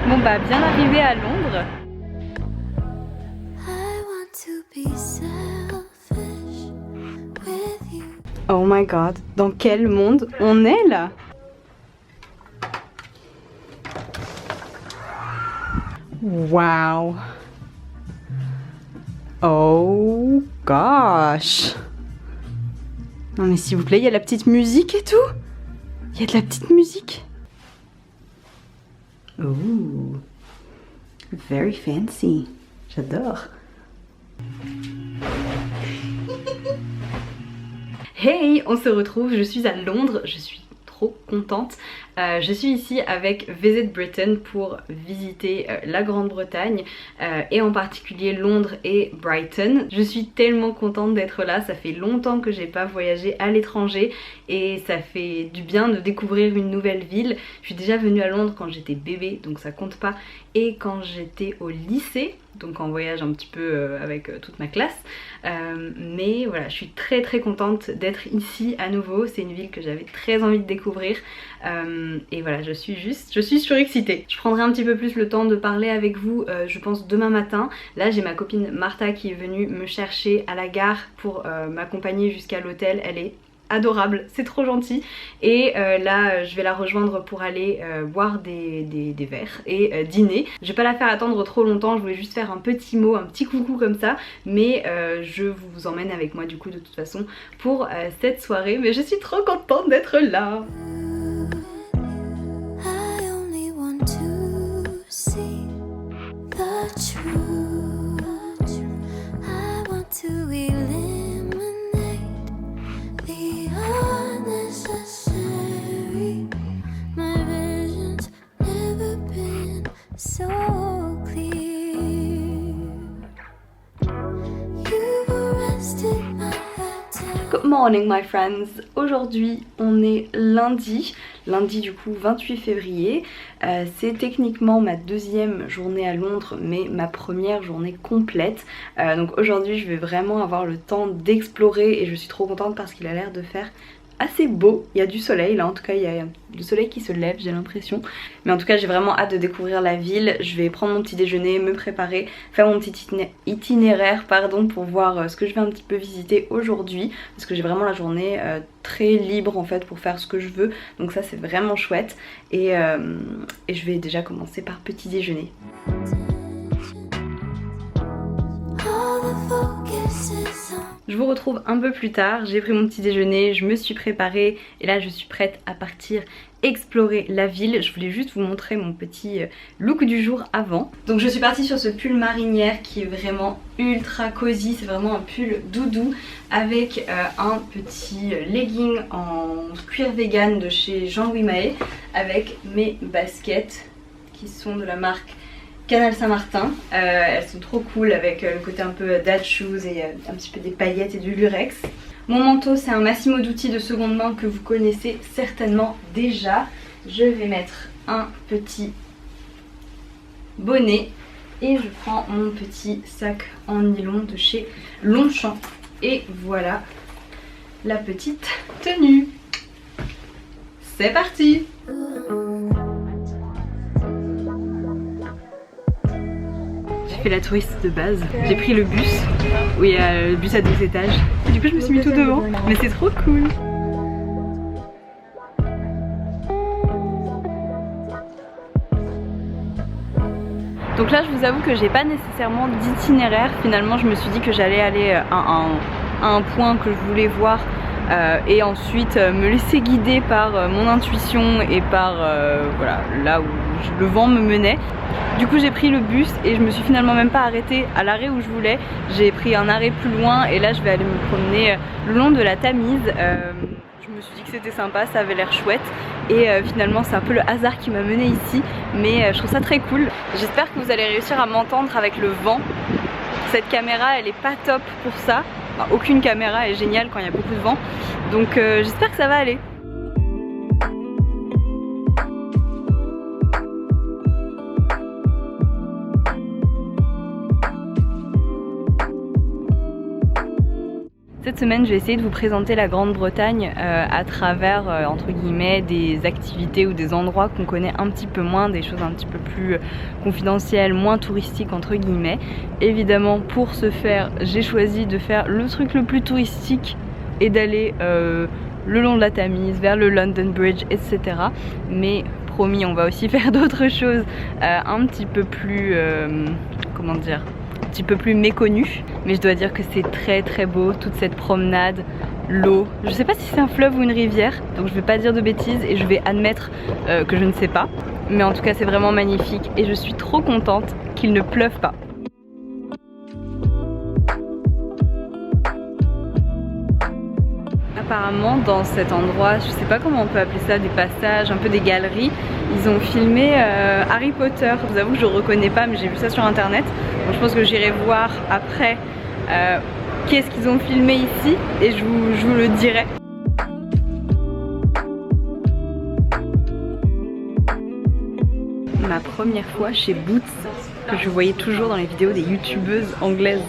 Bon bah bien arrivé à Londres. Oh my god, dans quel monde on est là? Wow. Oh gosh. Non mais s'il vous plaît, il y a la petite musique et tout. Il y a de la petite musique. Ooh. Very fancy. J'adore. Hey, on se retrouve, je suis à Londres, je suis trop contente. Je suis ici avec Visit Britain pour visiter la Grande-Bretagne et en particulier Londres et Brighton. Je suis tellement contente d'être là, ça fait longtemps que j'ai pas voyagé à l'étranger et ça fait du bien de découvrir une nouvelle ville. Je suis déjà venue à Londres quand j'étais bébé, donc ça compte pas, et quand j'étais au lycée, donc en voyage un petit peu avec toute ma classe. Mais voilà, je suis très contente d'être ici à nouveau. C'est une ville que j'avais très envie de découvrir. Et voilà, je suis surexcitée. Je prendrai un petit peu plus le temps de parler avec vous, je pense demain matin. Là j'ai ma copine Martha qui est venue me chercher à la gare pour m'accompagner jusqu'à l'hôtel. Elle est adorable, c'est trop gentil. Et là je vais la rejoindre pour aller boire des verres et dîner. Je vais pas la faire attendre trop longtemps, je voulais juste faire un petit mot, un petit coucou comme ça, mais je vous emmène avec moi du coup de toute façon pour cette soirée. Mais je suis trop contente d'être là. Good morning my friends, aujourd'hui on est lundi du coup 28 février, c'est techniquement ma deuxième journée à Londres mais ma première journée complète, donc aujourd'hui je vais vraiment avoir le temps d'explorer et je suis trop contente parce qu'il a l'air de faire assez beau, il y a du soleil là, en tout cas il y a le soleil qui se lève j'ai l'impression, mais en tout cas j'ai vraiment hâte de découvrir la ville. Je vais prendre mon petit déjeuner, me préparer, faire mon petit itinéraire pardon, pour voir ce que je vais un petit peu visiter aujourd'hui, parce que j'ai vraiment la journée très libre en fait pour faire ce que je veux, donc ça c'est vraiment chouette et je vais déjà commencer par petit déjeuner. Je vous retrouve un peu plus tard, j'ai pris mon petit déjeuner, je me suis préparée et là je suis prête à partir explorer la ville. Je voulais juste vous montrer mon petit look du jour avant. Donc je suis partie sur ce pull marinière qui est vraiment ultra cosy, c'est vraiment un pull doudou avec un petit legging en cuir vegan de chez Jean-Louis Mahé avec mes baskets qui sont de la marque Canal Saint-Martin. Elles sont trop cool avec le côté un peu dad shoes et un petit peu des paillettes et du lurex. Mon manteau c'est un Massimo Dutti de seconde main que vous connaissez certainement déjà. Je vais mettre un petit bonnet et je prends mon petit sac en nylon de chez Longchamp. Et voilà la petite tenue. C'est parti! J'ai fait la touriste de base, j'ai pris le bus où il y a le bus à 2 étages et du coup je me suis mis tout devant, mais c'est trop cool. Donc là je vous avoue que j'ai pas nécessairement d'itinéraire, finalement je me suis dit que j'allais aller à un point que je voulais voir et ensuite me laisser guider par mon intuition et par voilà, là où le vent me menait. Du coup j'ai pris le bus et je me suis finalement même pas arrêtée à l'arrêt où je voulais. J'ai pris un arrêt plus loin et là je vais aller me promener le long de la Tamise. Je me suis dit que c'était sympa, ça avait l'air chouette et finalement c'est un peu le hasard qui m'a menée ici, mais je trouve ça très cool. J'espère que vous allez réussir à m'entendre avec le vent. Cette caméra elle est pas top pour ça, enfin, aucune caméra est géniale quand il y a beaucoup de vent, donc j'espère que ça va aller. Cette semaine, je vais essayer de vous présenter la Grande-Bretagne à travers, entre guillemets, des activités ou des endroits qu'on connaît un petit peu moins, des choses un petit peu plus confidentielles, moins touristiques, entre guillemets. Évidemment, pour ce faire, j'ai choisi de faire le truc le plus touristique et d'aller le long de la Tamise, vers le London Bridge, etc. Mais promis, on va aussi faire d'autres choses un petit peu plus, comment dire, un petit peu plus méconnues. Mais je dois dire que c'est très très beau, toute cette promenade, l'eau. Je sais pas si c'est un fleuve ou une rivière, donc je vais pas dire de bêtises et je vais admettre que je ne sais pas. Mais en tout cas, c'est vraiment magnifique et je suis trop contente qu'il ne pleuve pas. Apparemment dans cet endroit, je sais pas comment on peut appeler ça, des passages, un peu des galeries, ils ont filmé Harry Potter. Je vous avoue que je reconnais pas, mais j'ai vu ça sur internet, donc je pense que j'irai voir après qu'est-ce qu'ils ont filmé ici et je vous le dirai. Ma première fois chez Boots, que je voyais toujours dans les vidéos des youtubeuses anglaises.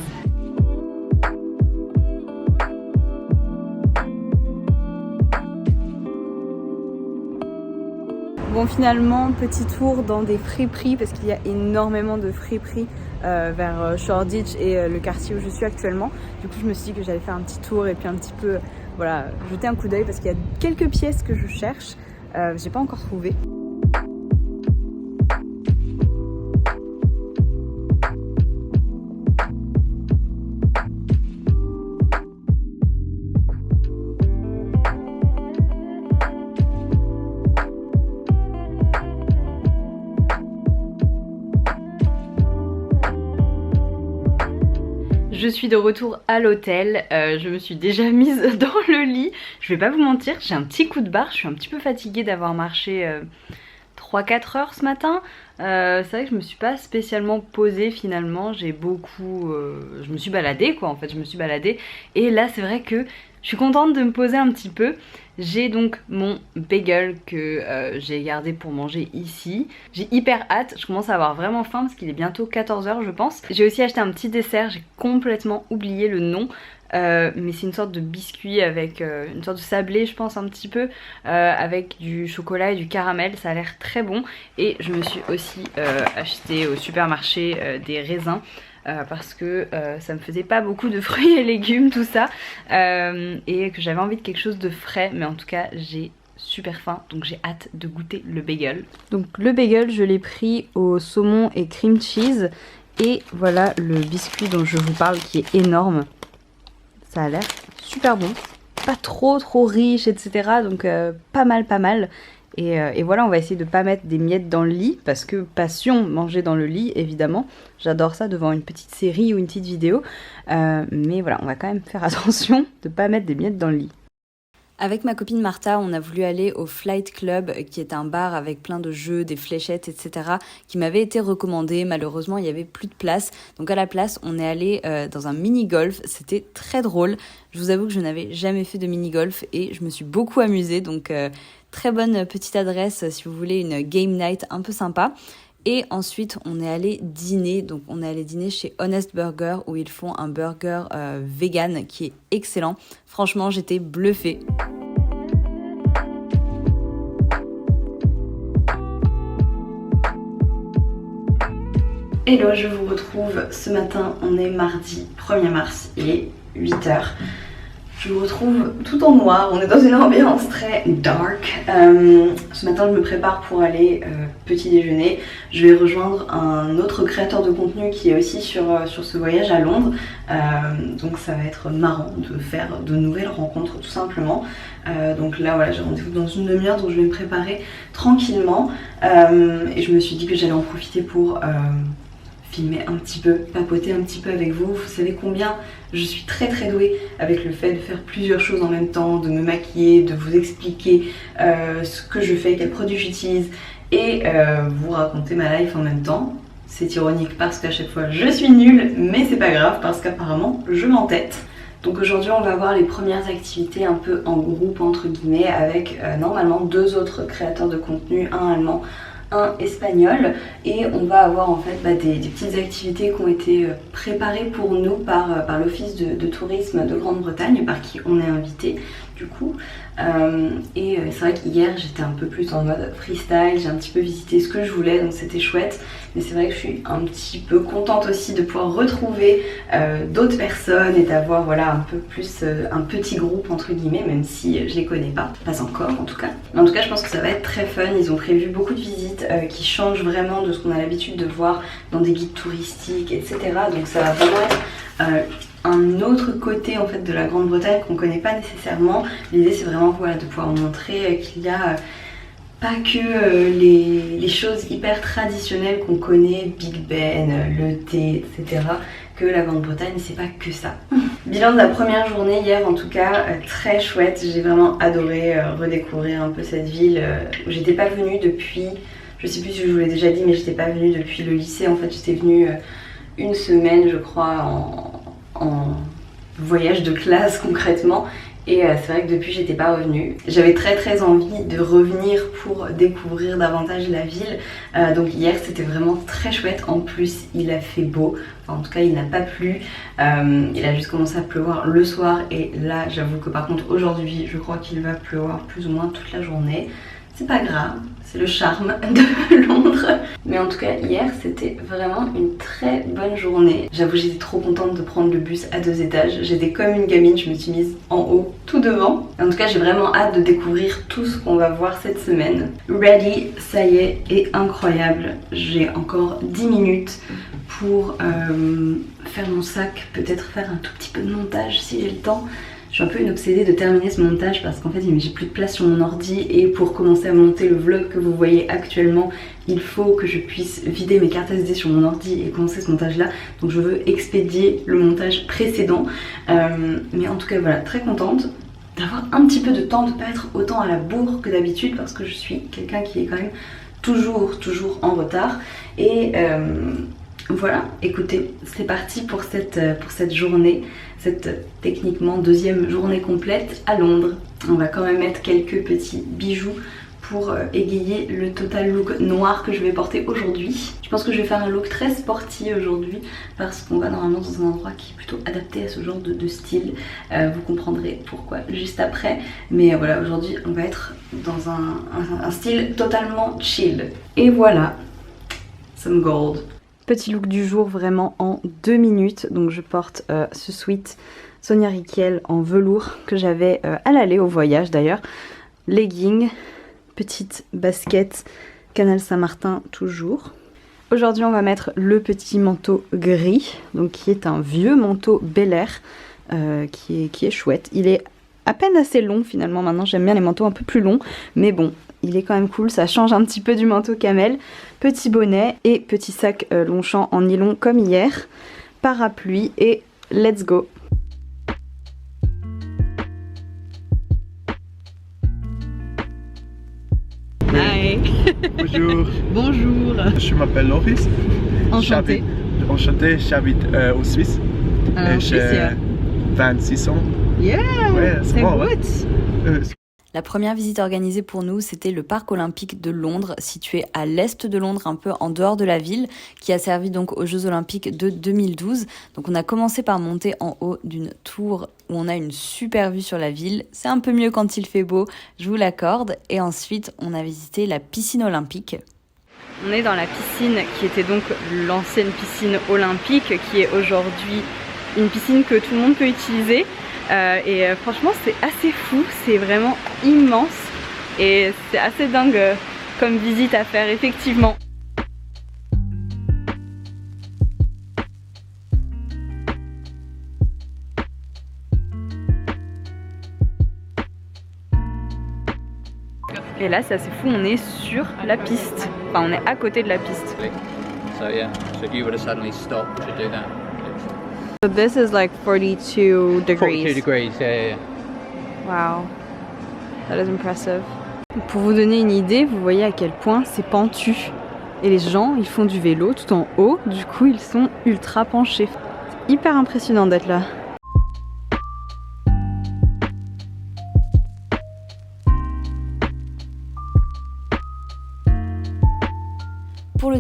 Bon, finalement, petit tour dans des friperies parce qu'il y a énormément de friperies vers Shoreditch et le quartier où je suis actuellement. Du coup, je me suis dit que j'allais faire un petit tour et puis un petit peu, voilà, jeter un coup d'œil parce qu'il y a quelques pièces que je cherche. J'ai pas encore trouvé. Je suis de retour à l'hôtel, je me suis déjà mise dans le lit. Je vais pas vous mentir, j'ai un petit coup de barre, je suis un petit peu fatiguée d'avoir marché 3-4 heures ce matin. C'est vrai que je me suis pas spécialement posée finalement, j'ai beaucoup... je me suis baladée quoi en fait, je me suis baladée. Et là c'est vrai que je suis contente de me poser un petit peu. J'ai donc mon bagel que j'ai gardé pour manger ici. J'ai hyper hâte, je commence à avoir vraiment faim parce qu'il est bientôt 14 h je pense. J'ai aussi acheté un petit dessert, j'ai complètement oublié le nom. Mais c'est une sorte de biscuit avec une sorte de sablé je pense un petit peu avec du chocolat et du caramel, ça a l'air très bon. Et je me suis aussi acheté au supermarché des raisins. Parce que ça me faisait pas beaucoup de fruits et légumes tout ça et que j'avais envie de quelque chose de frais, mais en tout cas j'ai super faim donc j'ai hâte de goûter le bagel. Donc le bagel je l'ai pris au saumon et cream cheese et voilà le biscuit dont je vous parle qui est énorme. Ça a l'air super bon, pas trop riche etc, donc pas mal. Et voilà, on va essayer de pas mettre des miettes dans le lit parce que passion manger dans le lit évidemment, j'adore ça devant une petite série ou une petite vidéo, mais voilà, on va quand même faire attention de pas mettre des miettes dans le lit. Avec ma copine Martha, on a voulu aller au Flight Club, qui est un bar avec plein de jeux, des fléchettes, etc. qui m'avait été recommandé. Malheureusement, il n'y avait plus de place. Donc à la place, on est allé dans un mini-golf. C'était très drôle. Je vous avoue que je n'avais jamais fait de mini-golf et je me suis beaucoup amusée. Donc très bonne petite adresse si vous voulez une game night un peu sympa. Et ensuite, on est allé dîner. Donc, on est allé dîner chez Honest Burger où ils font un burger vegan qui est excellent. Franchement, j'étais bluffée. Hello, je vous retrouve ce matin. On est mardi 1er mars, il est 8 h. Je vous retrouve tout en noir, on est dans une ambiance très dark. Ce matin je me prépare pour aller petit déjeuner. Je vais rejoindre un autre créateur de contenu qui est aussi sur ce voyage à Londres. Donc ça va être marrant de faire de nouvelles rencontres tout simplement. Donc là voilà, j'ai rendez-vous dans une demi-heure, donc je vais me préparer tranquillement. Et je me suis dit que j'allais en profiter pour... filmer un petit peu, papoter un petit peu avec vous. Vous savez combien je suis très douée avec le fait de faire plusieurs choses en même temps, de me maquiller, de vous expliquer ce que je fais, quels produits j'utilise et vous raconter ma life en même temps. C'est ironique parce qu'à chaque fois je suis nulle, mais c'est pas grave parce qu'apparemment je m'entête. Donc aujourd'hui on va voir les premières activités un peu en groupe entre guillemets avec normalement 2 autres créateurs de contenu, un allemand, un espagnol et on va avoir en fait des petites activités qui ont été préparées pour nous par l'office de tourisme de Grande-Bretagne, par qui on est invité du coup. Et c'est vrai qu'hier j'étais un peu plus en mode freestyle, j'ai un petit peu visité ce que je voulais, donc c'était chouette. Mais c'est vrai que je suis un petit peu contente aussi de pouvoir retrouver d'autres personnes et d'avoir voilà un peu plus un petit groupe entre guillemets, même si je les connais pas encore en tout cas. Mais en tout cas je pense que ça va être très fun, ils ont prévu beaucoup de visites qui changent vraiment de ce qu'on a l'habitude de voir dans des guides touristiques, etc. Donc ça va vraiment être un autre côté en fait de la Grande-Bretagne qu'on connaît pas nécessairement. L'idée c'est vraiment voilà, de pouvoir montrer qu'il y a pas que les choses hyper traditionnelles qu'on connaît, Big Ben, le thé, etc. Que la Grande-Bretagne c'est pas que ça. Bilan de la première journée hier en tout cas, très chouette, j'ai vraiment adoré redécouvrir un peu cette ville où j'étais pas venue depuis, je sais plus si je vous l'ai déjà dit, mais j'étais pas venue depuis le lycée. En fait j'étais venue une semaine je crois en voyage de classe concrètement, et c'est vrai que depuis j'étais pas revenue. J'avais très envie de revenir pour découvrir davantage la ville, donc hier c'était vraiment très chouette. En plus il a fait beau, enfin, en tout cas il n'a pas plu, il a juste commencé à pleuvoir le soir et là j'avoue que par contre aujourd'hui je crois qu'il va pleuvoir plus ou moins toute la journée. C'est pas grave, c'est le charme de Londres. Mais en tout cas hier c'était vraiment une très bonne journée. J'avoue j'étais trop contente de prendre le bus à 2 étages. J'étais comme une gamine, je me suis mise en haut tout devant. En tout cas j'ai vraiment hâte de découvrir tout ce qu'on va voir cette semaine. Ready, ça y est incroyable. J'ai encore 10 minutes pour faire mon sac, peut-être faire un tout petit peu de montage si j'ai le temps. Je suis un peu une obsédée de terminer ce montage parce qu'en fait j'ai plus de place sur mon ordi et pour commencer à monter le vlog que vous voyez actuellement, il faut que je puisse vider mes cartes SD sur mon ordi et commencer ce montage là. Donc je veux expédier le montage précédent. Mais en tout cas voilà, très contente d'avoir un petit peu de temps, de ne pas être autant à la bourre que d'habitude parce que je suis quelqu'un qui est quand même toujours en retard. Et voilà, écoutez, c'est parti pour cette journée, cette techniquement deuxième journée complète à Londres. On va quand même mettre quelques petits bijoux pour égayer le total look noir que je vais porter aujourd'hui. Je pense que je vais faire un look très sporty aujourd'hui parce qu'on va normalement dans un endroit qui est plutôt adapté à ce genre de style. Vous comprendrez pourquoi juste après. Mais voilà, aujourd'hui on va être dans un style totalement chill. Et voilà, some gold. Petit look du jour vraiment en 2 minutes. Donc je porte ce sweat Sonia Rykiel en velours que j'avais à l'aller au voyage d'ailleurs. Legging, petite basket Canal Saint-Martin toujours. Aujourd'hui on va mettre le petit manteau gris, donc qui est un vieux manteau Bel Air qui est chouette. Il est à peine assez long finalement, maintenant j'aime bien les manteaux un peu plus longs, mais bon, il est quand même cool, ça change un petit peu du manteau camel. Petit bonnet et petit sac Longchamp en nylon comme hier. Parapluie et let's go. Hi. Bonjour. Bonjour. Je m'appelle Loris. Enchanté. Enchanté, j'habite en Suisse. En Suisse, j'ai 26 ans. Yeah, ouais, c'est bon, good. Ouais. La première visite organisée pour nous, c'était le parc olympique de Londres, situé à l'est de Londres, un peu en dehors de la ville, qui a servi donc aux Jeux olympiques de 2012. Donc on a commencé par monter en haut d'une tour où on a une super vue sur la ville. C'est un peu mieux quand il fait beau, je vous l'accorde. Et ensuite, on a visité la piscine olympique. On est dans la piscine qui était donc l'ancienne piscine olympique, qui est aujourd'hui une piscine que tout le monde peut utiliser. Franchement c'est assez fou, c'est vraiment immense et c'est assez dingue comme visite à faire effectivement. Et là c'est assez fou, on est sur la piste, enfin on est à côté de la piste. So yeah, so if you were to suddenly stop to do that. So this is like 42 degrees. 42 degrees, yeah. Wow, that is impressive. Pour vous donner une idée, vous voyez à quel point c'est pentu. Et les gens, ils font du vélo tout en haut, du coup ils sont ultra penchés. C'est hyper impressionnant d'être là.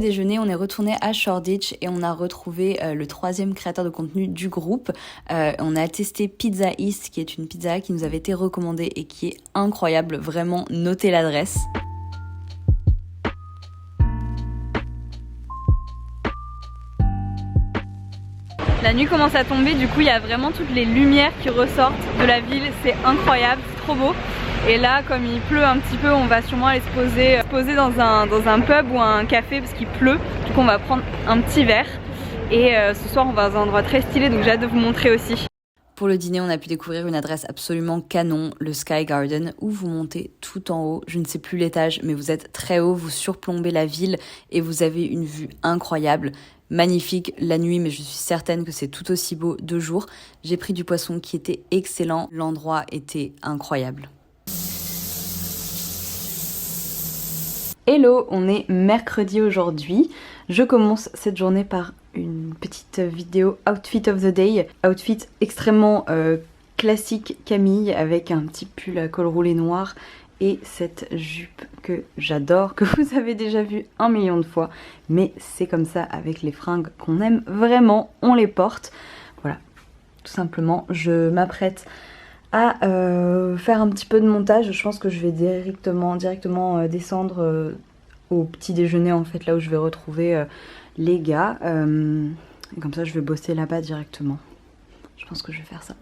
déjeuner, on est retourné à Shoreditch et on a retrouvé le 3e créateur de contenu du groupe. On a testé Pizza East, qui est une pizza qui nous avait été recommandée et qui est incroyable. Vraiment, notez l'adresse. La nuit commence à tomber, du coup il y a vraiment toutes les lumières qui ressortent de la ville, c'est incroyable, c'est trop beau. Et là, comme il pleut un petit peu, on va sûrement aller se poser dans un pub ou un café parce qu'il pleut. Du coup on va prendre un petit verre et ce soir on va dans un endroit très stylé, donc j'ai hâte de vous montrer aussi. Pour le dîner, on a pu découvrir une adresse absolument canon, le Sky Garden, où vous montez tout en haut. Je ne sais plus l'étage, mais vous êtes très haut, vous surplombez la ville et vous avez une vue incroyable. Magnifique la nuit, mais je suis certaine que c'est tout aussi beau de jour. J'ai pris du poisson qui était excellent, l'endroit était incroyable. Hello, on est mercredi aujourd'hui. Je commence cette journée par une petite vidéo Outfit of the Day. Outfit extrêmement classique Camille, avec un petit pull à col roulé noir et cette jupe que j'adore, que vous avez déjà vu 1 million de fois, mais c'est comme ça avec les fringues qu'on aime vraiment, on les porte. Voilà, tout simplement, je m'apprête à faire un petit peu de montage. Je pense que je vais directement descendre au petit déjeuner, en fait, là où je vais retrouver les gars. Et comme ça, je vais bosser là-bas directement. Je pense que je vais faire ça.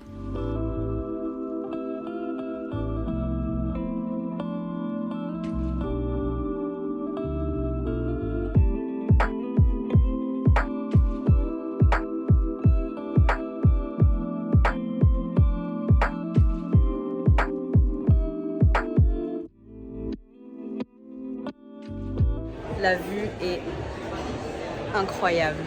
La vue est incroyable.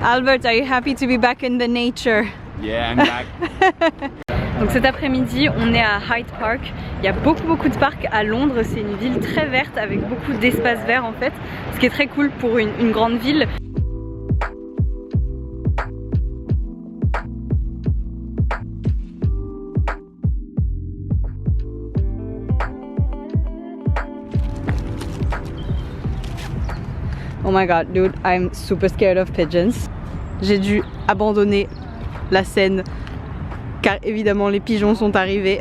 Albert, are you happy to be back in the nature? Yeah, I'm back. Donc cet après-midi, on est à Hyde Park. Il y a beaucoup de parcs à Londres. C'est une ville très verte avec beaucoup d'espaces verts en fait, ce qui est très cool pour une grande ville. Oh my god, dude, I'm super scared of pigeons. J'ai dû abandonner la scène car évidemment les pigeons sont arrivés.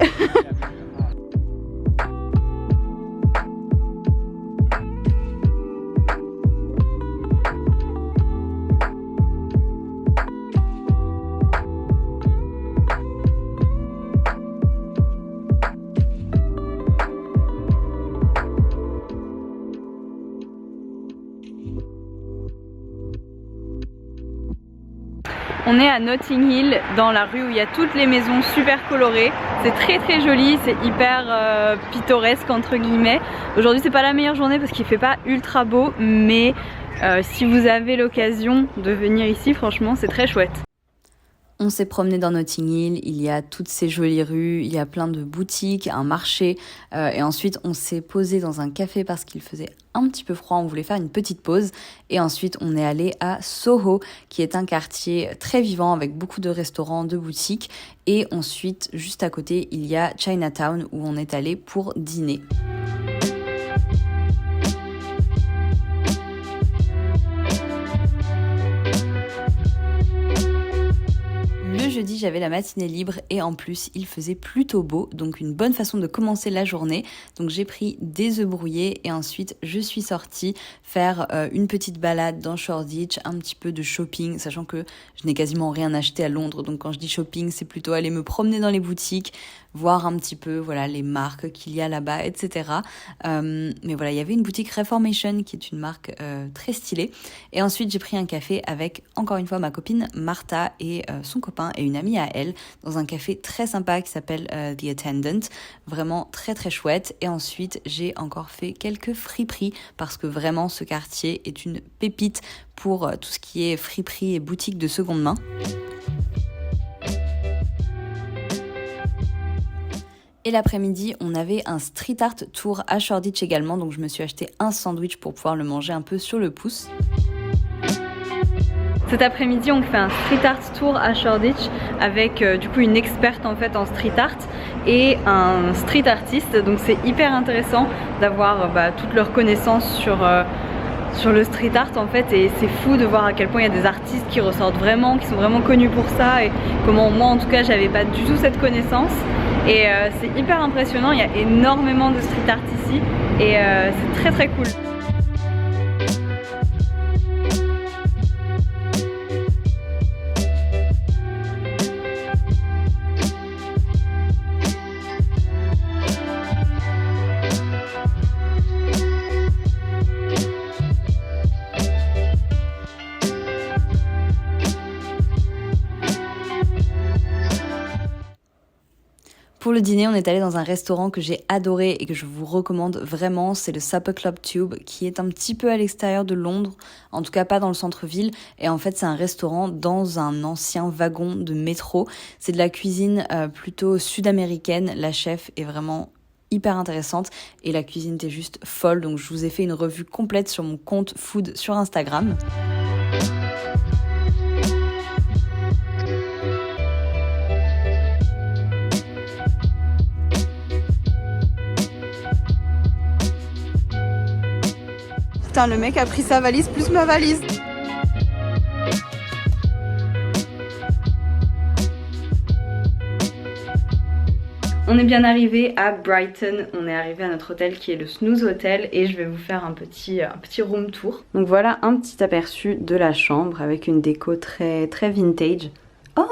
On est à Notting Hill, dans la rue où il y a toutes les maisons super colorées. C'est très joli, c'est hyper pittoresque entre guillemets. Aujourd'hui c'est pas la meilleure journée parce qu'il fait pas ultra beau, mais si vous avez l'occasion de venir ici, franchement c'est très chouette. On s'est promené dans Notting Hill, il y a toutes ces jolies rues, il y a plein de boutiques, un marché et ensuite on s'est posé dans un café parce qu'il faisait un petit peu froid, on voulait faire une petite pause et ensuite on est allé à Soho qui est un quartier très vivant avec beaucoup de restaurants, de boutiques et ensuite juste à côté il y a Chinatown où on est allé pour dîner. Le jeudi, j'avais la matinée libre et en plus, il faisait plutôt beau, donc une bonne façon de commencer la journée. Donc j'ai pris des œufs brouillés et ensuite je suis sortie faire une petite balade dans Shoreditch, un petit peu de shopping, sachant que je n'ai quasiment rien acheté à Londres. Donc quand je dis shopping, c'est plutôt aller me promener dans les boutiques, voir un petit peu voilà les marques qu'il y a là-bas, etc. Mais voilà, il y avait une boutique Reformation qui est une marque très stylée. Et ensuite, j'ai pris un café avec, encore une fois, ma copine Martha et son copain et une amie à elle, dans un café très sympa qui s'appelle The Attendant. Vraiment très chouette. Et ensuite, j'ai encore fait quelques friperies parce que vraiment, ce quartier est une pépite pour tout ce qui est friperie et boutique de seconde main. Et l'après-midi, on avait un street art tour à Shoreditch également, donc je me suis acheté un sandwich pour pouvoir le manger un peu sur le pouce. Cet après-midi, on fait un street art tour à Shoreditch avec du coup une experte en fait en street art et un street artiste. Donc c'est hyper intéressant d'avoir toutes leurs connaissances sur le street art en fait, et c'est fou de voir à quel point il y a des artistes qui ressortent vraiment, qui sont vraiment connus pour ça, et comment moi en tout cas j'avais pas du tout cette connaissance. Et c'est hyper impressionnant, il y a énormément de street art ici et c'est très très cool. Pour le dîner, on est allé dans un restaurant que j'ai adoré et que je vous recommande vraiment, c'est le Supper Club Tube, qui est un petit peu à l'extérieur de Londres, en tout cas pas dans le centre-ville, et en fait c'est un restaurant dans un ancien wagon de métro. C'est de la cuisine plutôt sud-américaine, la chef est vraiment hyper intéressante et la cuisine était juste folle, donc je vous ai fait une revue complète sur mon compte food sur Instagram. Putain, le mec a pris sa valise plus ma valise. On est bien arrivé à Brighton, on est arrivé à notre hôtel qui est le Snooze Hotel et je vais vous faire un petit room tour. Donc voilà un petit aperçu de la chambre avec une déco très vintage. Oh,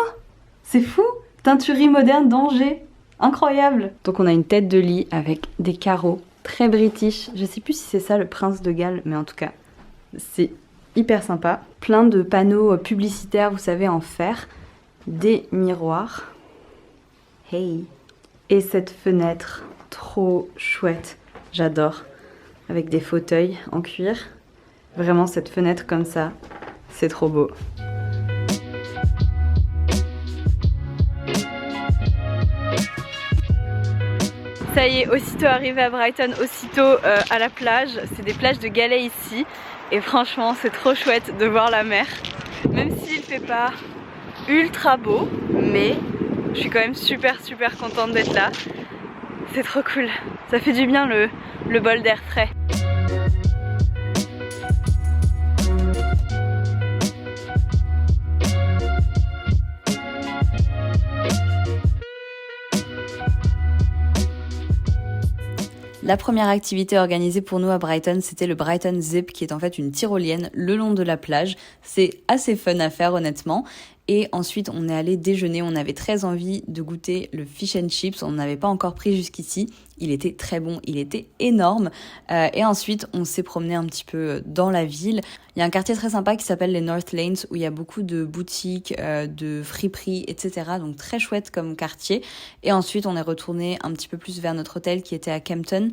c'est fou! Teinturerie moderne d'Angers, incroyable! Donc on a une tête de lit avec des carreaux. Très british, je sais plus si c'est ça le prince de Galles, mais en tout cas c'est hyper sympa. Plein de panneaux publicitaires, vous savez, en fer, des miroirs. Hey! Et cette fenêtre, trop chouette, j'adore, avec des fauteuils en cuir. Vraiment cette fenêtre comme ça, c'est trop beau. Ça y est, aussitôt arrivé à Brighton, aussitôt à la plage. C'est des plages de galets ici. Et franchement, c'est trop chouette de voir la mer. Même s'il fait pas ultra beau, mais je suis quand même super contente d'être là. C'est trop cool. Ça fait du bien le bol d'air frais. La première activité organisée pour nous à Brighton, c'était le Brighton Zip, qui est en fait une tyrolienne le long de la plage. C'est assez fun à faire honnêtement. Et ensuite, on est allé déjeuner. On avait très envie de goûter le fish and chips. On n'avait pas encore pris jusqu'ici. Il était très bon, il était énorme. Et ensuite, on s'est promené un petit peu dans la ville. Il y a un quartier très sympa qui s'appelle les North Lanes, où il y a beaucoup de boutiques, de friperies, etc. Donc très chouette comme quartier. Et ensuite, on est retourné un petit peu plus vers notre hôtel qui était à Campton.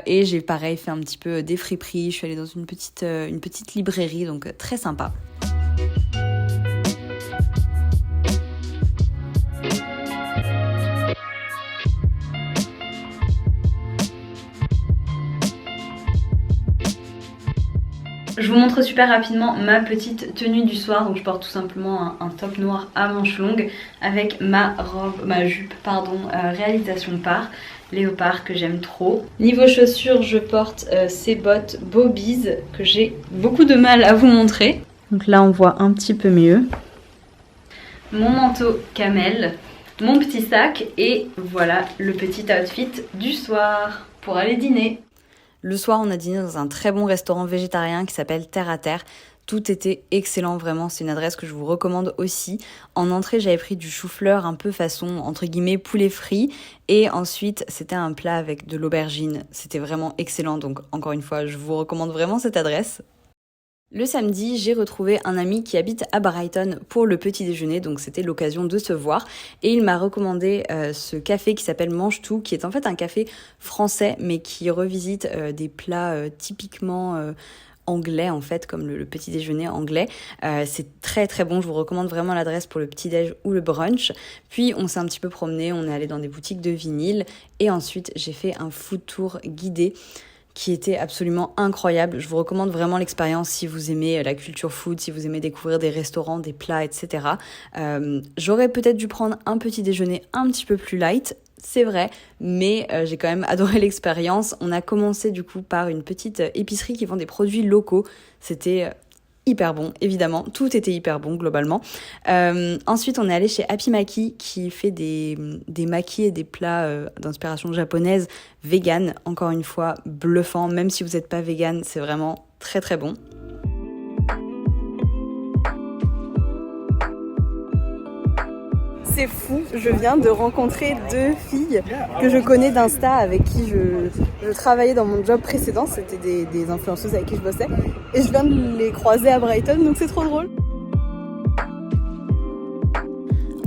Et j'ai pareil fait un petit peu des friperies. Je suis allée dans une petite librairie, donc très sympa. Je vous montre super rapidement ma petite tenue du soir. Donc je porte tout simplement un top noir à manches longues avec ma jupe réalisation par léopard que j'aime trop. Niveau chaussures, je porte ces bottes Bobies que j'ai beaucoup de mal à vous montrer. Donc là on voit un petit peu mieux. Mon manteau camel, mon petit sac et voilà le petit outfit du soir pour aller dîner. Le soir, on a dîné dans un très bon restaurant végétarien qui s'appelle Terre à Terre. Tout était excellent, vraiment. C'est une adresse que je vous recommande aussi. En entrée, j'avais pris du chou-fleur un peu façon, entre guillemets, poulet frit. Et ensuite, c'était un plat avec de l'aubergine. C'était vraiment excellent. Donc, encore une fois, je vous recommande vraiment cette adresse. Le samedi, j'ai retrouvé un ami qui habite à Brighton pour le petit déjeuner, donc c'était l'occasion de se voir. Et il m'a recommandé ce café qui s'appelle Mange Tout, qui est en fait un café français, mais qui revisite des plats typiquement anglais en fait, comme le petit déjeuner anglais. C'est très très bon, je vous recommande vraiment l'adresse pour le petit déj ou le brunch. Puis on s'est un petit peu promené, on est allé dans des boutiques de vinyle et ensuite j'ai fait un food tour guidé qui était absolument incroyable. Je vous recommande vraiment l'expérience si vous aimez la culture food, si vous aimez découvrir des restaurants, des plats, etc. J'aurais peut-être dû prendre un petit déjeuner un petit peu plus light, c'est vrai, mais j'ai quand même adoré l'expérience. On a commencé du coup par une petite épicerie qui vend des produits locaux. C'était hyper bon, évidemment, tout était hyper bon globalement. Ensuite, on est allé chez Happy Maki qui fait des makis et des plats d'inspiration japonaise vegan. Encore une fois, bluffant, même si vous n'êtes pas vegan, c'est vraiment très très bon. C'est fou, je viens de rencontrer 2 filles que je connais d'Insta avec qui je travaillais dans mon job précédent, c'était des influenceuses avec qui je bossais et je viens de les croiser à Brighton, donc c'est trop drôle.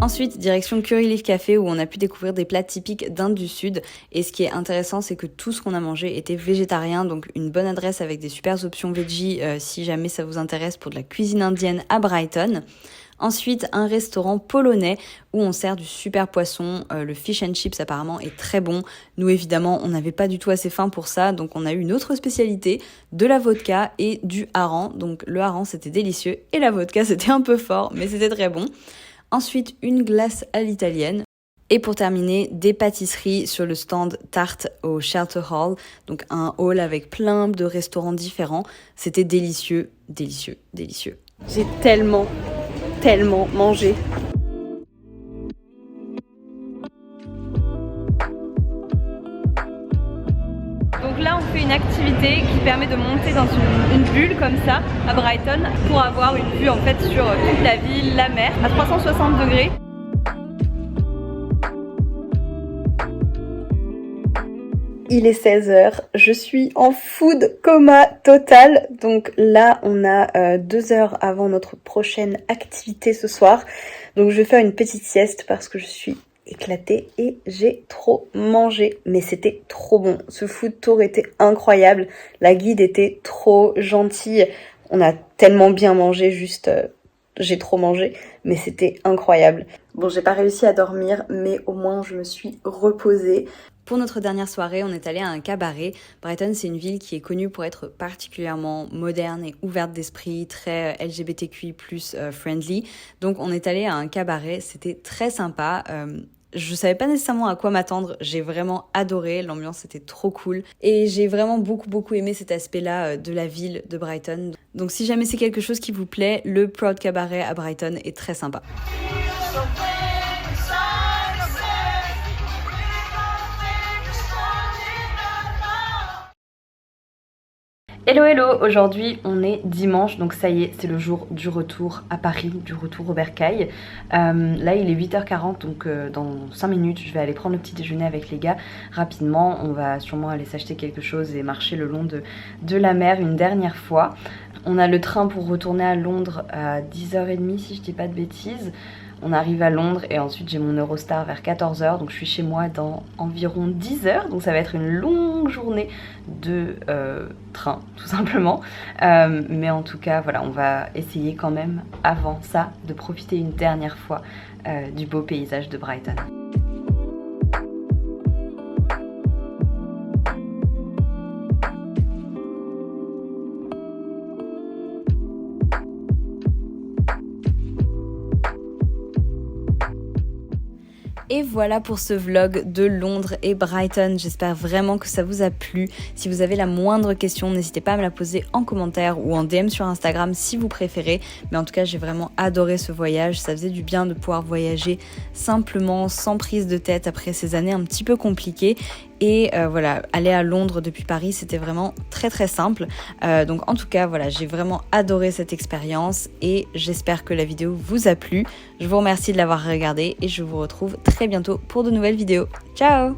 Ensuite, direction Curry Leaf Café où on a pu découvrir des plats typiques d'Inde du Sud. Et ce qui est intéressant, c'est que tout ce qu'on a mangé était végétarien, donc une bonne adresse avec des super options veggie si jamais ça vous intéresse pour de la cuisine indienne à Brighton. Ensuite, un restaurant polonais où on sert du super poisson. Le fish and chips apparemment est très bon. Nous évidemment, on n'avait pas du tout assez faim pour ça, donc on a eu une autre spécialité, de la vodka et du hareng. Donc le hareng c'était délicieux et la vodka c'était un peu fort, mais c'était très bon. Ensuite, une glace à l'italienne. Et pour terminer, des pâtisseries sur le stand tarte au Shelter Hall. Donc un hall avec plein de restaurants différents. C'était délicieux, délicieux, délicieux. J'ai tellement mangé. Donc là, on fait une activité qui permet de monter dans une bulle comme ça à Brighton pour avoir une vue en fait sur toute la ville, la mer, à 360 degrés. Il est 16h, je suis en food coma total. Donc là, on a 2 heures avant notre prochaine activité ce soir. Donc je vais faire une petite sieste parce que je suis éclatée et j'ai trop mangé. Mais c'était trop bon. Ce food tour était incroyable. La guide était trop gentille. On a tellement bien mangé, juste j'ai trop mangé. Mais c'était incroyable. Bon, j'ai pas réussi à dormir, mais au moins je me suis reposée. Pour notre dernière soirée, on est allé à un cabaret. Brighton, c'est une ville qui est connue pour être particulièrement moderne et ouverte d'esprit, très LGBTQI+ friendly. Donc on est allé à un cabaret, c'était très sympa. Je savais pas nécessairement à quoi m'attendre, j'ai vraiment adoré, l'ambiance était trop cool. Et j'ai vraiment beaucoup aimé cet aspect-là de la ville de Brighton. Donc si jamais c'est quelque chose qui vous plaît, le Proud Cabaret à Brighton est très sympa. Hello, aujourd'hui on est dimanche, donc ça y est, c'est le jour du retour à Paris, du retour au Bercail. Là il est 8h40, donc dans 5 minutes je vais aller prendre le petit déjeuner avec les gars rapidement. On va sûrement aller s'acheter quelque chose et marcher le long de la mer une dernière fois. On a le train pour retourner à Londres à 10h30 si je dis pas de bêtises. On arrive à Londres et ensuite j'ai mon Eurostar vers 14h, donc je suis chez moi dans environ 10h, donc ça va être une longue journée de train tout simplement. Mais en tout cas voilà, on va essayer quand même avant ça de profiter une dernière fois du beau paysage de Brighton. Et voilà pour ce vlog de Londres et Brighton. J'espère vraiment que ça vous a plu. Si vous avez la moindre question, n'hésitez pas à me la poser en commentaire ou en DM sur Instagram si vous préférez. Mais en tout cas, j'ai vraiment adoré ce voyage. Ça faisait du bien de pouvoir voyager simplement, sans prise de tête après ces années un petit peu compliquées. Et voilà, aller à Londres depuis Paris, c'était vraiment très simple. Donc en tout cas, voilà, j'ai vraiment adoré cette expérience et j'espère que la vidéo vous a plu. Je vous remercie de l'avoir regardée et je vous retrouve très bientôt pour de nouvelles vidéos. Ciao!